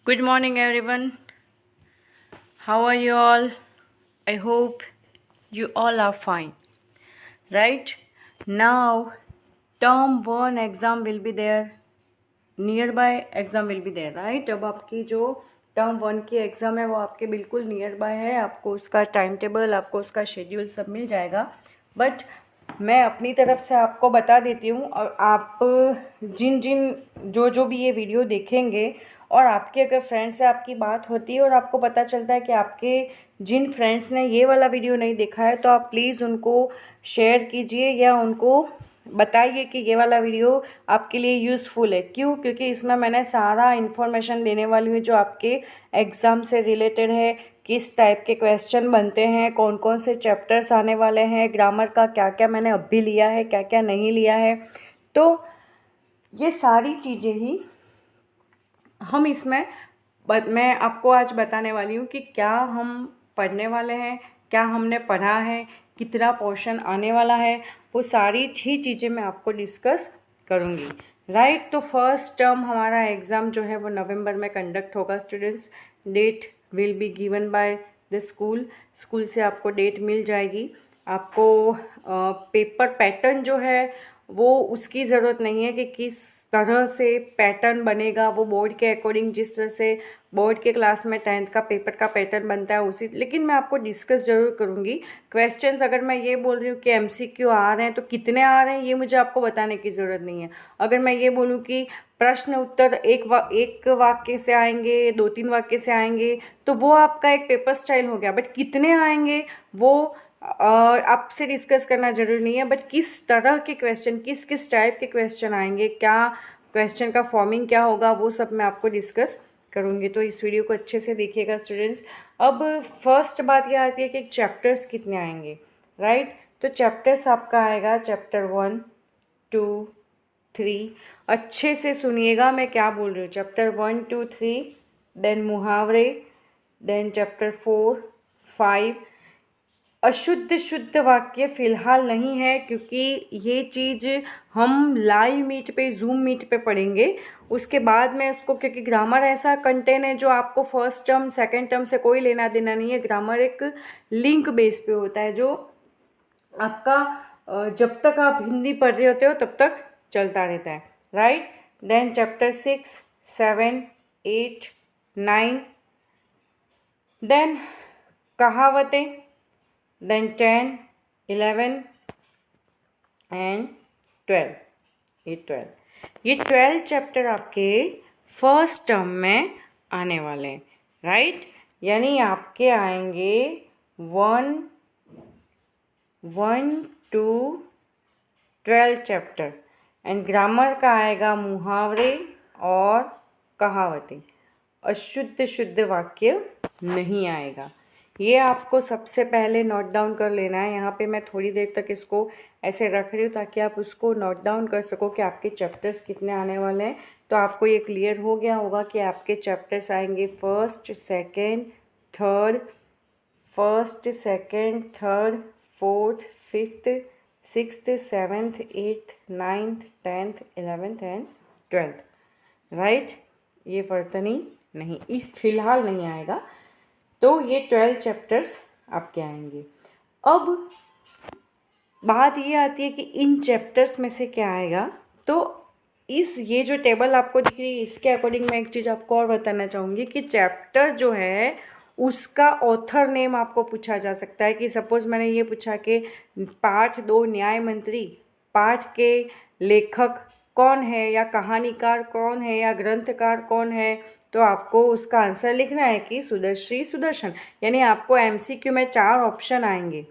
Good morning, everyone. How are you all? I hope you all are fine. Right? Now, term 1 exam will be there. Nearby exam will be there. Right? अब आपकी जो term 1 की exam है वो आपके बिल्कुल near by है. आपको उसका टाइम टेबल, आपको उसका शेड्यूल सब मिल जाएगा. बट मैं अपनी तरफ से आपको बता देती हूँ, और आप जिन जिन जो भी ये वीडियो देखेंगे और आपके अगर फ्रेंड्स से आपकी बात होती है और आपको पता चलता है कि आपके जिन फ्रेंड्स ने ये वाला वीडियो नहीं देखा है, तो आप प्लीज़ उनको शेयर कीजिए या उनको बताइए कि ये वाला वीडियो आपके लिए यूज़फुल है. क्यों? क्योंकि इसमें मैंने सारा इन्फॉर्मेशन देने वाली हूँ जो आपके एग्ज़ाम से रिलेटेड है. किस टाइप के क्वेश्चन बनते हैं, कौन कौन से चैप्टर्स आने वाले हैं, ग्रामर का क्या क्या मैंने अभी लिया है, क्या क्या नहीं लिया है. तो ये सारी चीज़ें ही हम इसमें मैं आपको आज बताने वाली हूँ कि क्या हम पढ़ने वाले हैं, क्या हमने पढ़ा है, कितना पोर्शन आने वाला है. वो सारी ही चीज़ें मैं आपको डिस्कस करूँगी. राइट? तो फर्स्ट टर्म हमारा एग्ज़ाम जो है वो नवंबर में कंडक्ट होगा students. Date will be given by the school से आपको डेट मिल जाएगी. आपको पेपर पैटर्न जो है वो उसकी ज़रूरत नहीं है कि किस तरह से पैटर्न बनेगा. वो बोर्ड के अकॉर्डिंग जिस तरह से बोर्ड के क्लास में 10th का पेपर का पैटर्न बनता है उसी, लेकिन मैं आपको डिस्कस ज़रूर करूँगी. क्वेश्चंस अगर मैं ये बोल रही हूँ कि MCQ आ रहे हैं तो कितने आ रहे हैं ये मुझे आपको बताने की ज़रूरत नहीं है. अगर मैं ये बोलूँ कि प्रश्न उत्तर एक वाक्य से आएंगे, 2-3 वाक्य से आएंगे, तो वो आपका एक पेपर स्टाइल हो गया. बट कितने आएंगे वो आपसे डिस्कस करना ज़रूरी नहीं है. बट किस तरह के क्वेश्चन, किस किस टाइप के क्वेश्चन आएंगे, क्या क्वेश्चन का फॉर्मिंग क्या होगा, वो सब मैं आपको डिस्कस करूँगी. तो इस वीडियो को अच्छे से देखिएगा स्टूडेंट्स. अब फर्स्ट बात यह आती है कि चैप्टर्स कितने आएंगे. राइट? तो चैप्टर्स आपका आएगा चैप्टर 1, 2, 3. अच्छे से सुनिएगा मैं क्या बोल रही हूँ. चैप्टर 1, 2, 3, देन मुहावरे, देन चैप्टर 4, 5. अशुद्ध शुद्ध वाक्य फ़िलहाल नहीं है, क्योंकि ये चीज़ हम लाइव मीट पे, जूम मीट पे पढ़ेंगे. उसके बाद में उसको, क्योंकि ग्रामर ऐसा कंटेंट है जो आपको फर्स्ट टर्म सेकंड टर्म से कोई लेना देना नहीं है. ग्रामर एक लिंक बेस पे होता है जो आपका जब तक आप हिंदी पढ़ रहे होते हो तब तक चलता रहता है. राइट? देन चैप्टर 6, 7, 8, 9, देन कहावतें, देन 10, 11 एंड 12. ये 12 चैप्टर आपके फर्स्ट टर्म में आने वाले हैं. राइट? यानी आपके आएंगे 1 to 12 चैप्टर. एंड ग्रामर का आएगा मुहावरे और कहावतें. अशुद्ध शुद्ध वाक्य नहीं आएगा. ये आपको सबसे पहले नोट डाउन कर लेना है. यहाँ पे मैं थोड़ी देर तक इसको ऐसे रख रही हूँ ताकि आप उसको नोट डाउन कर सको कि आपके चैप्टर्स कितने आने वाले हैं. तो आपको ये क्लियर हो गया होगा कि आपके चैप्टर्स आएंगे first, second, third, fourth, fifth, sixth, seventh, eighth, 9th, 10th, 11th and 12th. Right? ये वर्तनी नहीं, इस फिलहाल नहीं आएगा. तो ये 12 चैप्टर्स आपके आएंगे. अब बात ये आती है कि इन चैप्टर्स में से क्या आएगा. तो ये जो टेबल आपको दिख रही है इसके अकॉर्डिंग मैं एक चीज़ आपको और बताना चाहूँगी कि चैप्टर जो है उसका ऑथर नेम आपको पूछा जा सकता है. कि सपोज़ मैंने ये पूछा कि पाठ 2 न्याय मंत्री, पाठ के लेखक कौन है, या कहानीकार कौन है, या ग्रंथकार कौन है, तो आपको उसका आंसर लिखना है कि सुदर्शी सुदर्शन. यानी आपको MCQ में 4 ऑप्शन आएंगे.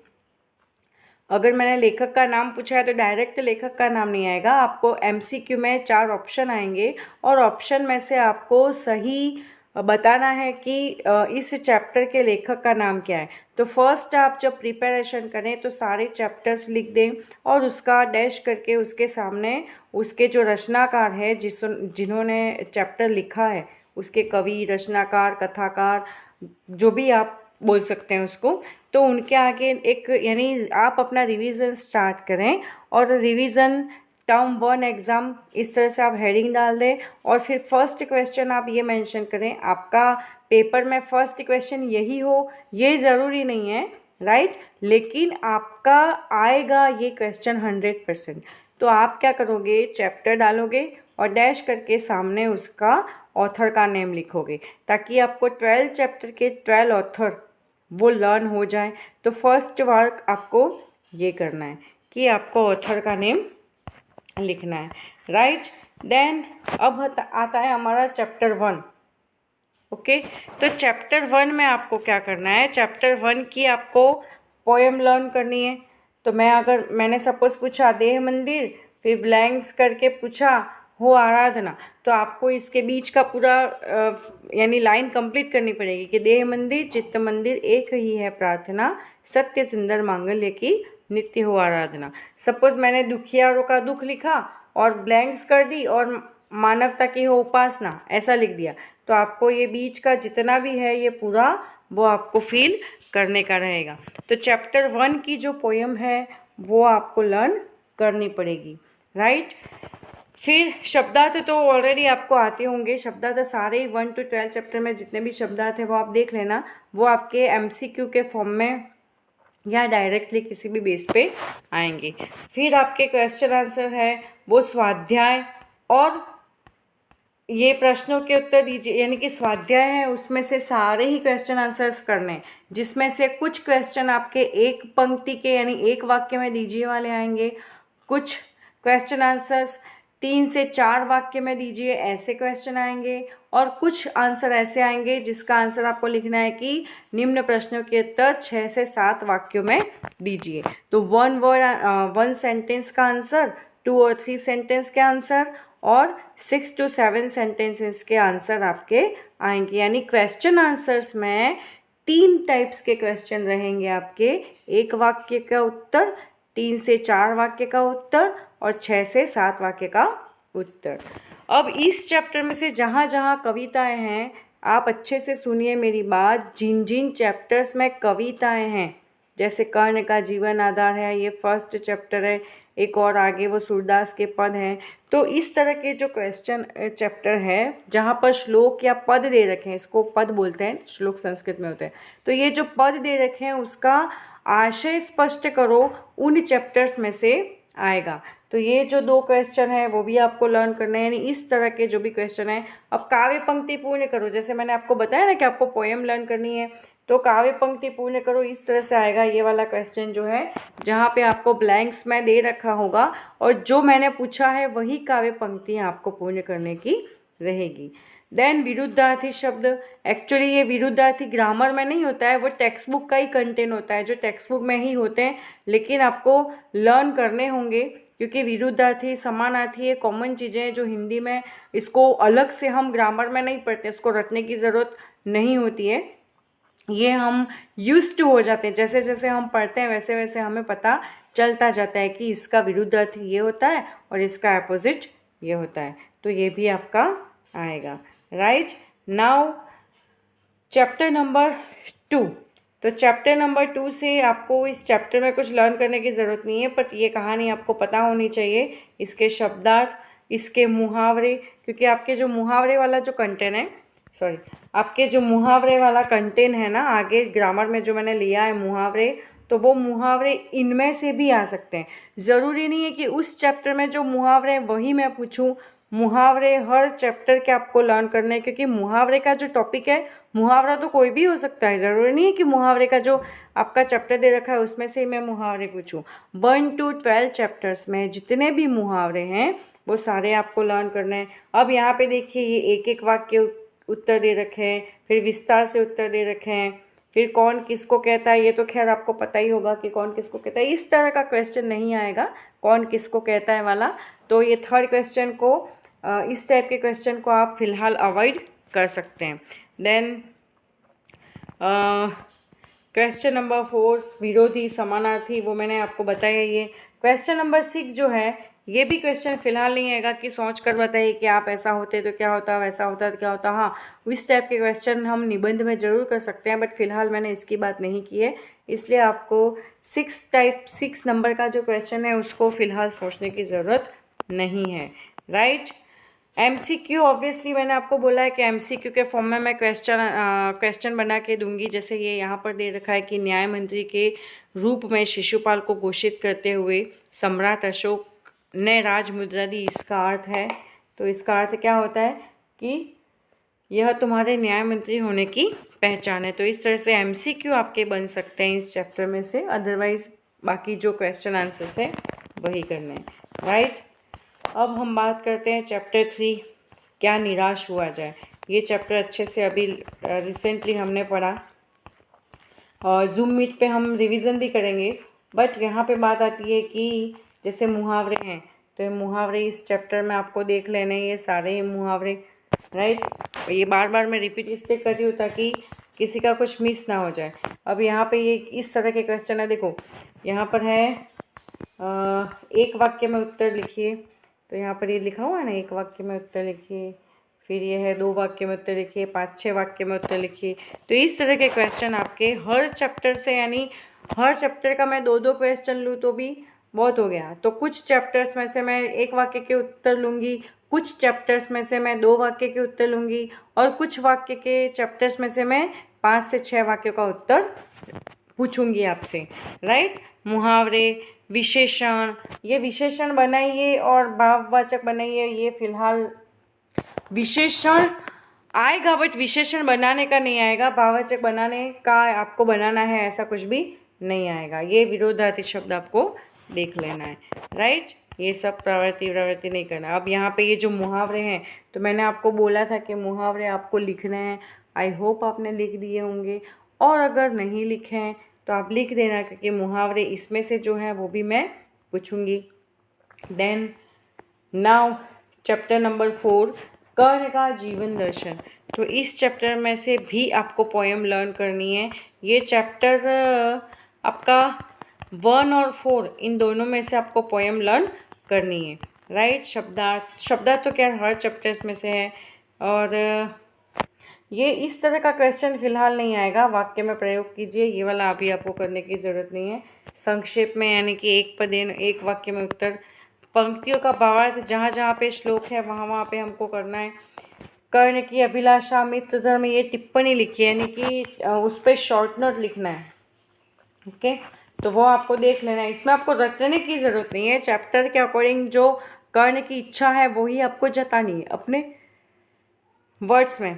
अगर मैंने लेखक का नाम पूछा है तो डायरेक्ट लेखक का नाम नहीं आएगा. आपको MCQ में 4 ऑप्शन आएंगे और ऑप्शन में से आपको सही बताना है कि इस चैप्टर के लेखक का नाम क्या है. तो फर्स्ट आप जब प्रिपरेशन करें तो सारे चैप्टर्स लिख दें और उसका डैश करके उसके सामने उसके जो रचनाकार है जिन्होंने चैप्टर लिखा है, उसके कवि, रचनाकार, कथाकार, जो भी आप बोल सकते हैं उसको, तो उनके आगे एक, यानी आप अपना रिवीजन स्टार्ट करें. और रिवीजन टर्म 1 एग्ज़ाम, इस तरह से आप हेडिंग डाल दें और फिर फर्स्ट क्वेश्चन आप ये मेंशन करें। आपका पेपर में फर्स्ट क्वेश्चन यही हो ये ज़रूरी नहीं है, राइट, लेकिन आपका आएगा ये क्वेश्चन 100%। तो आप क्या करोगे, चैप्टर डालोगे और डैश करके सामने उसका ऑथर का नेम लिखोगे, ताकि आपको 12 चैप्टर के 12 ऑथर वो लर्न हो जाए। तो फर्स्ट वर्क आपको ये करना है कि आपको ऑथर का नेम लिखना है, राइट। देन अब आता है हमारा चैप्टर 1। ओके, तो चैप्टर 1 में आपको क्या करना है, चैप्टर 1 की आपको पोएम लर्न करनी है। तो मैंने सपोज पूछा देह मंदिर, फिर ब्लैंक्स करके पूछा हो आराधना, तो आपको इसके बीच का पूरा यानी लाइन कंप्लीट करनी पड़ेगी कि देह मंदिर चित्त मंदिर एक ही है प्रार्थना, सत्य सुंदर मांगल्य की नित्य हो आराधना। सपोज मैंने दुखियारों का दुख लिखा और ब्लैंक्स कर दी और मानवता की हो उपासना ऐसा लिख दिया, तो आपको ये बीच का जितना भी है ये पूरा वो आपको फील करने का रहेगा। तो चैप्टर 1 की जो पोएम है वो आपको लर्न करनी पड़ेगी, राइट। फिर शब्दार्थ तो ऑलरेडी आपको आते होंगे, शब्दार्थ सारे ही 1 to 12 चैप्टर में जितने भी शब्दार्थ हैं वो आप देख लेना, वो आपके MCQ के फॉर्म में या डायरेक्टली किसी भी बेस पे आएंगे। फिर आपके क्वेश्चन आंसर है वो स्वाध्याय और ये प्रश्नों के उत्तर दीजिए, यानी कि स्वाध्याय है उसमें से सारे ही क्वेश्चन आंसर्स करने, जिसमें से कुछ क्वेश्चन आपके एक पंक्ति के यानी एक वाक्य में दीजिए वाले आएंगे, कुछ क्वेश्चन आंसर्स 3 से 4 वाक्य में दीजिए ऐसे क्वेश्चन आएंगे, और कुछ आंसर ऐसे आएंगे जिसका आंसर आपको लिखना है कि निम्न प्रश्नों के उत्तर 6 से 7 वाक्यों में दीजिए। तो 1 सेंटेंस का आंसर, 2 और 3 सेंटेंस के आंसर और 6 to 7 सेंटेंसेस के आंसर आपके आएंगे। यानी क्वेश्चन आंसर्स में 3 टाइप्स के क्वेश्चन रहेंगे आपके, एक वाक्य का उत्तर, 3 से 4 वाक्य का उत्तर और 6 से 7 वाक्य का उत्तर। अब इस चैप्टर में से जहाँ जहाँ कविताएं हैं आप अच्छे से सुनिए मेरी बात, जिन जिन चैप्टर्स में कविताएं हैं, जैसे कर्ण का जीवन आधार है ये फर्स्ट चैप्टर है, एक और आगे वो सूरदास के पद हैं, तो इस तरह के जो क्वेश्चन चैप्टर है जहाँ पर श्लोक या पद दे रखे हैं, इसको पद बोलते हैं, श्लोक संस्कृत में होते हैं, तो ये जो पद दे रखे हैं उसका आशय स्पष्ट करो, उन चैप्टर्स में से आएगा। तो ये जो 2 क्वेश्चन है वो भी आपको लर्न करना है, यानी इस तरह के जो भी क्वेश्चन है। अब काव्य पंक्ति पूर्ण करो, जैसे मैंने आपको बताया ना कि आपको पोएम लर्न करनी है, तो काव्य पंक्ति पूर्ण करो, इस तरह से आएगा ये वाला क्वेश्चन जो है, जहाँ पे आपको ब्लैंक्स में दे रखा होगा और जो मैंने पूछा है वही काव्य पंक्तियाँ आपको पूर्ण करने की रहेगी। देन विरुद्धार्थी शब्द, एक्चुअली ये विरुद्धार्थी ग्रामर में नहीं होता है, वो टेक्स्ट बुक का ही कंटेंट होता है, जो टेक्स्ट बुक में ही होते हैं, लेकिन आपको लर्न करने होंगे क्योंकि विरुद्धार्थी समानार्थी ये कॉमन चीज़ें हैं जो हिंदी में, इसको अलग से हम ग्रामर में नहीं पढ़ते, इसको रटने की ज़रूरत नहीं होती है, ये हम यूज्ड टू हो जाते हैं, जैसे जैसे हम पढ़ते हैं वैसे वैसे हमें पता चलता जाता है कि इसका विरुद्धार्थी ये होता है और इसका अपोजिट ये होता है। तो ये भी आपका आएगा, राइट। Now chapter number 2। तो चैप्टर नंबर 2 से आपको इस चैप्टर में कुछ लर्न करने की ज़रूरत नहीं है, बट ये कहानी आपको पता होनी चाहिए, इसके शब्दार्थ, इसके मुहावरे, क्योंकि आपके जो मुहावरे वाला जो कंटेंट है, आपके जो मुहावरे वाला कंटेंट है ना, आगे ग्रामर में जो मैंने लिया है मुहावरे, तो वो मुहावरे इनमें से भी आ सकते हैं। ज़रूरी नहीं है कि उस चैप्टर में जो मुहावरे हैं वही मैं पूछूं, मुहावरे हर चैप्टर के आपको लर्न करने हैं, क्योंकि मुहावरे का जो टॉपिक है, मुहावरा तो कोई भी हो सकता है, ज़रूरी नहीं है कि मुहावरे का जो आपका चैप्टर दे रखा है उसमें से मैं मुहावरे पूछूं। 1 to 12 चैप्टर्स में जितने भी मुहावरे हैं वो सारे आपको लर्न करने हैं। अब यहाँ पे देखिए ये एक एक वाक्य उत्तर दे रखे हैं, फिर विस्तार से उत्तर दे रखे हैं, फिर कौन किसको कहता है, ये तो खैर आपको पता ही होगा कि कौन किसको कहता है, इस तरह का क्वेश्चन नहीं आएगा कौन किसको कहता है वाला। तो ये थर्ड क्वेश्चन को, इस टाइप के क्वेश्चन को आप फिलहाल अवॉइड कर सकते हैं। देन क्वेश्चन नंबर 4 विरोधी समानार्थी, वो मैंने आपको बताया। ये क्वेश्चन नंबर 6 जो है, ये भी क्वेश्चन फिलहाल नहीं आएगा कि सोच कर बताइए कि आप ऐसा होते तो क्या होता, वैसा होता तो क्या होता। हाँ, इस टाइप के क्वेश्चन हम निबंध में ज़रूर कर सकते हैं, बट फिलहाल मैंने इसकी बात नहीं की है, इसलिए आपको 6 नंबर का जो क्वेश्चन है उसको फिलहाल सोचने की ज़रूरत नहीं है, राइट। MCQ ऑब्वियसली मैंने आपको बोला है कि MCQ के फॉर्म में मैं क्वेश्चन बना के दूंगी। जैसे ये यहाँ पर दे रखा है कि न्याय मंत्री के रूप में शिशुपाल को घोषित करते हुए सम्राट अशोक ने राज मुद्रा दी, इसका अर्थ है, तो इसका अर्थ क्या होता है कि यह तुम्हारे न्याय मंत्री होने की पहचान है। तो इस तरह से MCQ आपके बन सकते हैं इस चैप्टर में से, अदरवाइज बाकी जो क्वेश्चन आंसर्स है वही करने हैं, राइट। अब हम बात करते हैं चैप्टर 3, क्या निराश हुआ जाए। ये चैप्टर अच्छे से अभी रिसेंटली हमने पढ़ा और जूम मीट पे हम रिवीजन भी करेंगे, बट यहाँ पे बात आती है कि जैसे मुहावरे हैं, तो ये मुहावरे इस चैप्टर में आपको देख लेने, ये सारे मुहावरे, राइट। ये बार बार मैं रिपीट इससे कर रही हूँ ताकि किसी का कुछ मिस ना हो जाए। अब यहाँ पे ये इस तरह के क्वेश्चन है, देखो यहाँ पर है एक वाक्य में उत्तर लिखिए, तो यहाँ पर ये लिखा हुआ है ना, एक वाक्य में उत्तर लिखिए, फिर ये है 2 वाक्य में उत्तर लिखिए, 5-6 वाक्य में उत्तर लिखिए। तो इस तरह के क्वेश्चन आपके हर चैप्टर से, यानी हर चैप्टर का मैं 2-2 क्वेश्चन लूँ तो भी बहुत हो गया। तो कुछ चैप्टर्स में से मैं 1 वाक्य के उत्तर लूँगी, कुछ चैप्टर्स में से मैं 2 वाक्य के उत्तर लूँगी, और कुछ वाक्य के चैप्टर्स में से मैं 5 से 6 वाक्यों का उत्तर पूछूंगी आपसे, राइट। मुहावरे, विशेषण, ये विशेषण बनाइए और भाववाचक बनाइए। ये फिलहाल विशेषण आएगा बट विशेषण बनाने का नहीं आएगा, भाववाचक बनाने का आपको बनाना है, ऐसा कुछ भी नहीं आएगा। ये विरोधार्थी शब्द आपको देख लेना है, राइट। ये सब प्रवृत्ति नहीं करना। अब यहाँ पे ये जो मुहावरे हैं, तो मैंने आपको बोला था कि मुहावरे आपको लिखने हैं। आई होप आपने लिख दिए होंगे, और अगर नहीं लिखे हैं तो आप लिख देना, क्योंकि मुहावरे इसमें से जो है वो भी मैं पूछूंगी। देन नाउ चैप्टर नंबर 4, कर्ण का जीवन दर्शन। तो इस चैप्टर में से भी आपको पोएम लर्न करनी है। ये चैप्टर आपका 1 और 4 इन दोनों में से आपको पोएम लर्न करनी है, राइट। शब्दार्थ तो क्या हर चैप्टर्स में से है, और ये इस तरह का क्वेश्चन फिलहाल नहीं आएगा। वाक्य में प्रयोग कीजिए, ये वाला अभी आपको करने की ज़रूरत नहीं है। संक्षेप में, यानी कि एक पदेन एक वाक्य में उत्तर, पंक्तियों का भावार्थ जहाँ जहाँ पे श्लोक है वहाँ वहाँ पे हमको करना है। कर्ण की अभिलाषा मित्र धर्म, ये टिप्पणी लिखी है, यानी कि उस पर शॉर्ट नोट लिखना है, ओके। तो वो आपको देख लेना है, इसमें आपको रटने की ज़रूरत नहीं है। चैप्टर के अकॉर्डिंग जो कर्ण की इच्छा है वही आपको जतानी है अपने वर्ड्स में,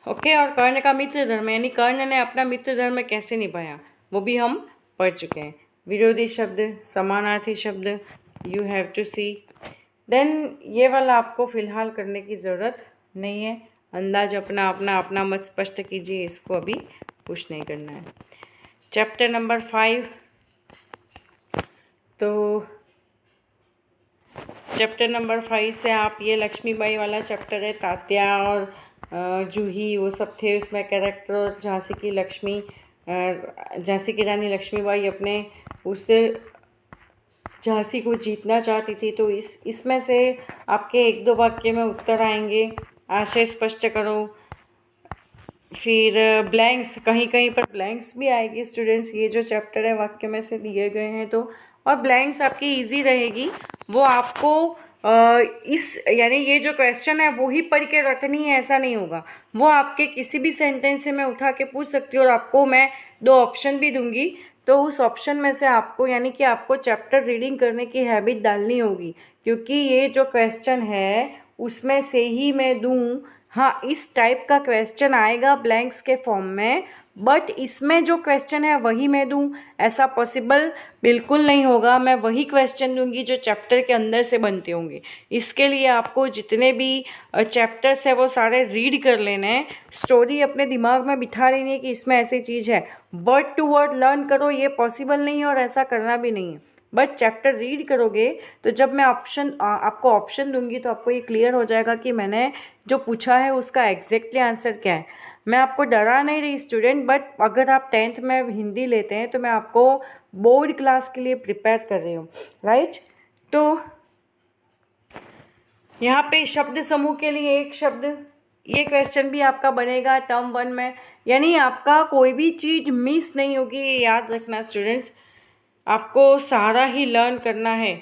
ओके। और कर्ण का मित्र धर्म, यानी कर्ण ने अपना मित्र धर्म कैसे निभाया, वो भी हम पढ़ चुके हैं। विरोधी शब्द, समानार्थी शब्द, you have to see. Then ये वाला आपको फ़िलहाल करने की ज़रूरत नहीं है। अंदाज अपना मत स्पष्ट कीजिए, इसको अभी कुछ नहीं करना है। चैप्टर नंबर 5, तो चैप्टर नंबर 5 से आप ये लक्ष्मीबाई वाला चैप्टर है, तात्या और जूही वो सब थे उसमें कैरेक्टर, और झांसी की रानी लक्ष्मीबाई अपने उससे झांसी को जीतना चाहती थी। तो इसमें से आपके 1-2 वाक्य में उत्तर आएंगे। आशय स्पष्ट करो, फिर ब्लैंक्स, कहीं कहीं पर ब्लैंक्स भी आएगी स्टूडेंट्स। ये जो चैप्टर है वाक्य में से दिए गए हैं, तो और ब्लैंक्स आपकी इजी रहेगी। वो आपको यानी ये जो क्वेश्चन है वो ही पढ़ के रटनी है ऐसा नहीं होगा। वो आपके किसी भी सेंटेंस से मैं उठा के पूछ सकती हूँ, और आपको मैं 2 ऑप्शन भी दूंगी। तो उस ऑप्शन में से आपको, यानी कि आपको चैप्टर रीडिंग करने की हैबिट डालनी होगी, क्योंकि ये जो क्वेश्चन है उसमें से ही मैं दूँ। हाँ, इस टाइप का क्वेश्चन आएगा ब्लैंक्स के फॉर्म में, बट इसमें जो क्वेश्चन है वही मैं दूँ, ऐसा पॉसिबल बिल्कुल नहीं होगा। मैं वही क्वेश्चन दूंगी जो चैप्टर के अंदर से बनते होंगे। इसके लिए आपको जितने भी चैप्टर्स है वो सारे रीड कर लेने हैं, स्टोरी अपने दिमाग में बिठा लेनी है कि इसमें ऐसी चीज़ है। वर्ड टू वर्ड लर्न करो ये पॉसिबल नहीं है, और ऐसा करना भी नहीं है। बट चैप्टर रीड करोगे तो जब मैं आपको ऑप्शन दूंगी तो आपको ये क्लियर हो जाएगा कि मैंने जो पूछा है उसका एग्जैक्टली आंसर क्या है। मैं आपको डरा नहीं रही स्टूडेंट, बट अगर आप 10th में हिंदी लेते हैं तो मैं आपको बोर्ड क्लास के लिए प्रिपेयर कर रही हूँ, राइट। तो यहाँ पे शब्द समूह के लिए एक शब्द, ये क्वेश्चन भी आपका बनेगा टर्म 1 में, यानी आपका कोई भी चीज़ मिस नहीं होगी। ये याद रखना स्टूडेंट्स, आपको सारा ही लर्न करना है,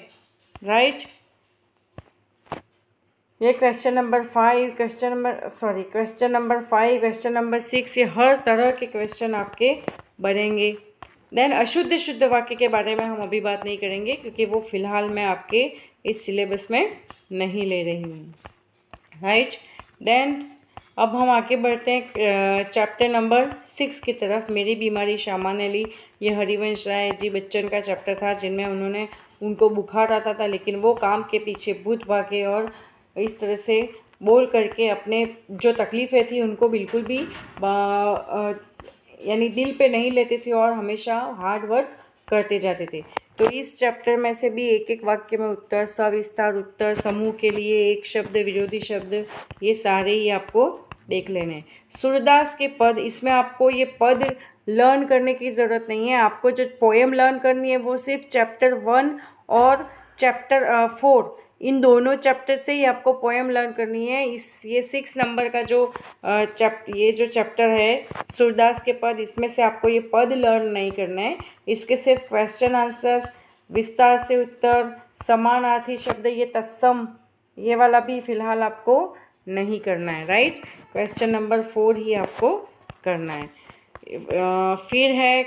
राइट। ये question number 5, question number 5, question number 6, ये हर तरह के क्वेश्चन आपके बनेंगे। देन अशुद्ध शुद्ध वाक्य के बारे में हम अभी बात नहीं करेंगे क्योंकि वो फिलहाल मैं आपके इस सिलेबस में नहीं ले रही हूँ, राइट। देन अब हम आगे बढ़ते हैं चैप्टर नंबर 6 की तरफ। मेरी बीमारी सामान्य ली, ये हरिवंश राय जी बच्चन का चैप्टर था, जिनमें उनको बुखार आता था, लेकिन वो काम के पीछे भूत भागे और इस तरह से बोल करके अपने जो तकलीफ़ें थी उनको बिल्कुल भी यानी दिल पे नहीं लेते थे और हमेशा हार्ड वर्क करते जाते थे। तो इस चैप्टर में से भी एक एक वाक्य में उत्तर, सविस्तार उत्तर, समूह के लिए एक शब्द, विरोधी शब्द, ये सारे ही आपको देख लेने हैं। सूरदास के पद, इसमें आपको ये पद लर्न करने की ज़रूरत नहीं है। आपको जो पोएम लर्न करनी है वो सिर्फ चैप्टर 1 और चैप्टर 4, इन दोनों चैप्टर से ही आपको पोएम लर्न करनी है। ये 6 नंबर का जो चैप्टर है सूरदास के पद, इसमें से आपको ये पद लर्न नहीं करना है। इसके सिर्फ क्वेश्चन आंसर्स, विस्तार से उत्तर, समानार्थी शब्द, ये तत्सम, ये वाला भी फिलहाल आपको नहीं करना है, राइट। क्वेश्चन नंबर 4 ही आपको करना है। फिर है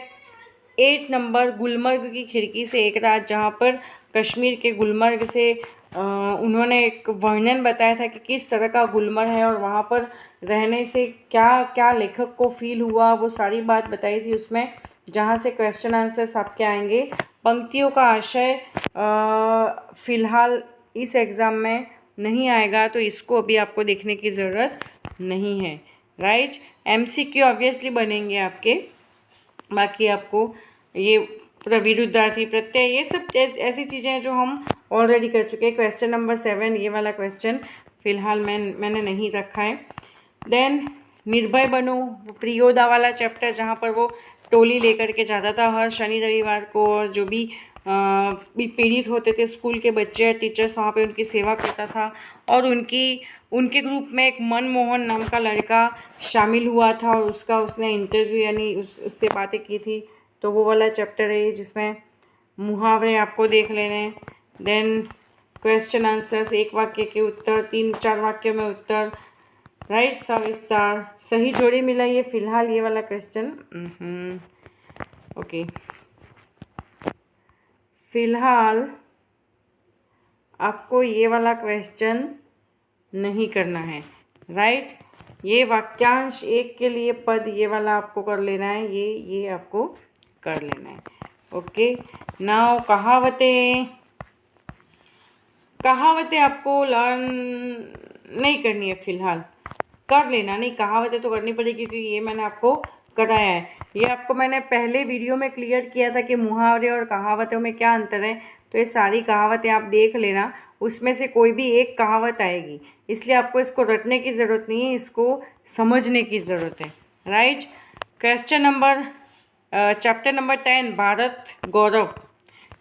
8 नंबर, गुलमर्ग की खिड़की से एक रात, जहाँ पर कश्मीर के गुलमर्ग से उन्होंने एक वर्णन बताया था कि किस तरह का गुलमर्ग है और वहाँ पर रहने से क्या क्या लेखक को फील हुआ, वो सारी बात बताई थी उसमें, जहाँ से क्वेश्चन आंसर्स आपके आएंगे। पंक्तियों का आशय फ़िलहाल इस एग्ज़ाम में नहीं आएगा, तो इसको अभी आपको देखने की ज़रूरत नहीं है, राइट। MCQ ऑब्वियसली बनेंगे आपके, बाकी आपको ये विरुद्धार्थी प्रत्यय, ये सब ऐसी चीज़ें हैं जो हम ऑलरेडी कर चुके हैं। क्वेश्चन नंबर 7, ये वाला क्वेश्चन फ़िलहाल मैंने नहीं रखा है। देन निर्भय बनो, प्रियोदा वाला चैप्टर, जहाँ पर वो टोली लेकर के जाता था हर शनि रविवार को, और जो भी पीड़ित होते थे स्कूल के बच्चे और टीचर्स, वहाँ पे उनकी सेवा करता था। और उनके ग्रुप में एक मनमोहन नाम का लड़का शामिल हुआ था और उसने इंटरव्यू यानी उससे बातें की थी। तो वो वाला चैप्टर है जिसमें मुहावरे आपको देख लेने हैं। देन क्वेश्चन आंसर्स, एक वाक्य के उत्तर, 3-4 वाक्यों में उत्तर, राइट, सविस्तार, सही जोड़ी मिलाइए, फिलहाल ये वाला क्वेश्चन ओके, फिलहाल आपको ये वाला क्वेश्चन नहीं करना है, राइट। ये वाक्यांश एक के लिए पद, ये वाला आपको कर लेना है, ये आपको कर लेना है, ओके। नाउ कहावतें आपको लर्न नहीं करनी है, फिलहाल कर लेना, नहीं कहावतें तो करनी पड़ेगी क्योंकि ये मैंने आपको कराया है। ये आपको मैंने पहले वीडियो में क्लियर किया था कि मुहावरे और कहावतों में क्या अंतर है। तो ये सारी कहावतें आप देख लेना, उसमें से कोई भी एक कहावत आएगी, इसलिए आपको इसको रटने की ज़रूरत नहीं है, इसको समझने की ज़रूरत है, right. Question number chapter number 10, Bharat Gaurav.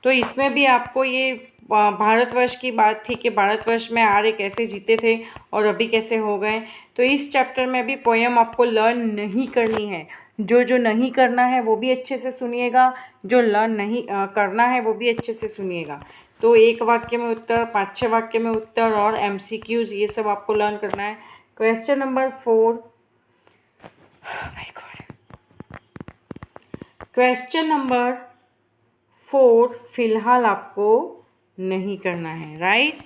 तो इसमें भी आपको ये भारतवर्ष की बात थी कि भारतवर्ष में आर्य कैसे जीते थे और अभी कैसे हो गए। तो इस चैप्टर में भी पोएम आपको लर्न नहीं करनी है। जो नहीं करना है वो भी अच्छे से सुनिएगा, जो लर्न नहीं करना है वो भी अच्छे से सुनिएगा। तो एक वाक्य में उत्तर, 5-6 वाक्य में उत्तर और MCQs, ये सब आपको लर्न करना है। क्वेश्चन नंबर 4, क्वेश्चन नंबर 4 फिलहाल आपको नहीं करना है, राइट।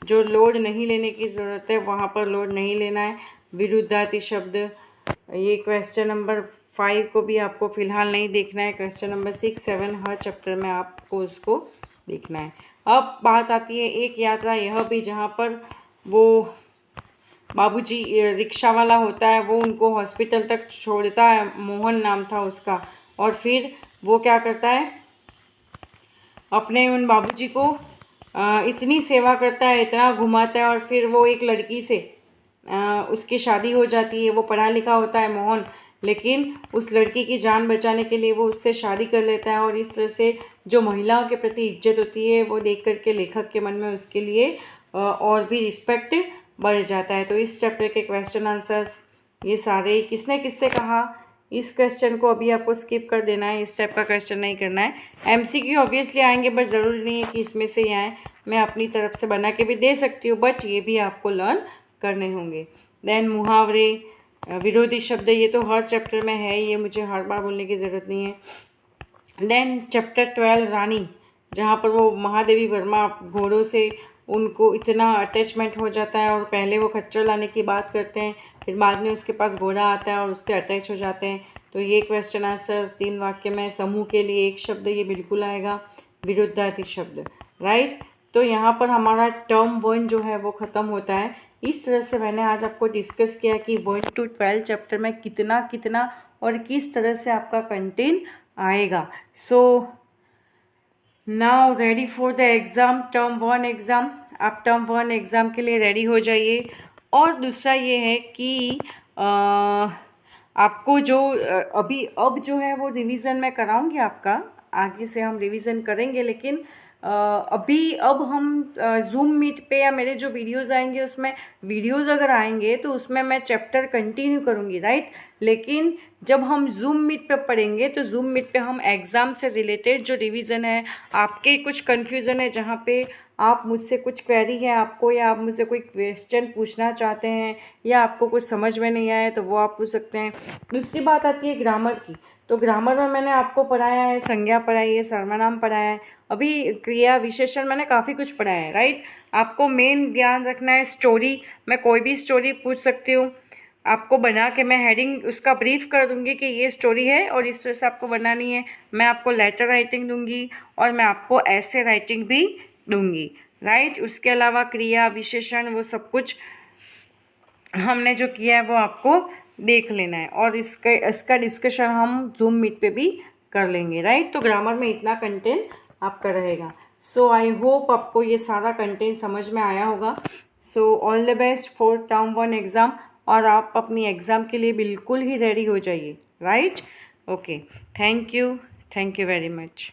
जो लोड नहीं लेने की ज़रूरत है वहाँ पर लोड नहीं लेना है। विरुद्धार्थी शब्द, ये क्वेश्चन नंबर 5 को भी आपको फ़िलहाल नहीं देखना है। क्वेश्चन नंबर 6, 7 हर चैप्टर में आपको उसको देखना है। अब बात आती है एक यात्रा यह भी, जहाँ पर वो बाबूजी रिक्शा वाला होता है, वो उनको हॉस्पिटल तक छोड़ता है, मोहन नाम था उसका, और फिर वो क्या करता है, अपने उन बाबूजी को इतनी सेवा करता है, इतना घुमाता है, और फिर वो एक लड़की से उसकी शादी हो जाती है। वो पढ़ा लिखा होता है मोहन, लेकिन उस लड़की की जान बचाने के लिए वो उससे शादी कर लेता है, और इस तरह से जो महिलाओं के प्रति इज्जत होती है वो देख करके लेखक के मन में उसके लिए और भी रिस्पेक्ट बढ़ जाता है। तो इस चैप्टर के क्वेश्चन आंसर्स ये सारे, किसने किससे कहा, इस क्वेश्चन को अभी आपको स्किप कर देना है, इस टाइप का क्वेश्चन नहीं करना है। MCQ ऑब्वियसली आएंगे, बट ज़रूरी नहीं है कि इसमें से ही आए। मैं अपनी तरफ से बना के भी दे सकती हूँ, बट ये भी आपको लर्न करने होंगे। देन मुहावरे, विरोधी शब्द, ये तो हर चैप्टर में है, ये मुझे हर बार बोलने की ज़रूरत नहीं है। देन चैप्टर 12 रानी, जहाँ पर वो महादेवी वर्मा घोड़ों से उनको इतना अटैचमेंट हो जाता है और पहले वो खच्चर लाने की बात करते हैं, फिर बाद में उसके पास घोड़ा आता है और उससे अटैच हो जाते हैं। तो ये क्वेश्चन आंसर 3 वाक्य में, समूह के लिए एक शब्द ये बिल्कुल आएगा, विरुद्धार्थी शब्द, राइट। तो यहाँ पर हमारा टर्म 1 जो है वो ख़त्म होता है। इस तरह से मैंने आज आपको डिस्कस किया कि 1 to 12 चैप्टर में कितना कितना और किस तरह से आपका कंटेंट आएगा। So now ready for the exam, term 1 exam. आप टर्म 1 एग्ज़ाम के लिए रेडी हो जाइए। और दूसरा ये है कि आपको जो अब जो है वो रिवीज़न मैं कराऊंगी आपका, आगे से हम रिवीज़न करेंगे, लेकिन अब हम जूम मीट पे या मेरे जो वीडियोस आएंगे उसमें वीडियोस अगर आएंगे तो उसमें मैं चैप्टर कंटिन्यू करूंगी, राइट। लेकिन जब हम जूम मीट पे पढ़ेंगे तो जूम मीट पे हम एग्ज़ाम से रिलेटेड जो रिवीजन है, आपके कुछ कन्फ्यूज़न है, जहाँ पे आप मुझसे कुछ क्वेरी है आपको, या आप मुझसे कोई क्वेश्चन पूछना चाहते हैं, या आपको कुछ समझ में नहीं आया तो वो आप पूछ सकते हैं। दूसरी बात आती है ग्रामर की। तो ग्रामर में मैंने आपको पढ़ाया है, संज्ञा पढ़ाई है, सर्वनाम पढ़ाया है, अभी क्रिया विशेषण, मैंने काफ़ी कुछ पढ़ाया है, राइट। आपको मेन ध्यान रखना है स्टोरी, मैं कोई भी स्टोरी पूछ सकती हूँ, आपको बना के मैं हेडिंग उसका ब्रीफ कर दूँगी कि ये स्टोरी है और इस तरह से आपको बनानी है। मैं आपको लेटर राइटिंग दूँगी और मैं आपको ऐसे राइटिंग भी दूँगी, राइट। उसके अलावा क्रिया विशेषण वो सब कुछ हमने जो किया है वो आपको देख लेना है, और इसका डिस्कशन हम जूम मीट पे भी कर लेंगे, राइट। तो ग्रामर में इतना कंटेंट आपका रहेगा। सो आई होप आपको ये सारा कंटेंट समझ में आया होगा। So all the best for term 1 exam, और आप अपनी एग्ज़ाम के लिए बिल्कुल ही रेडी हो जाइए, right. Okay, thank you very much.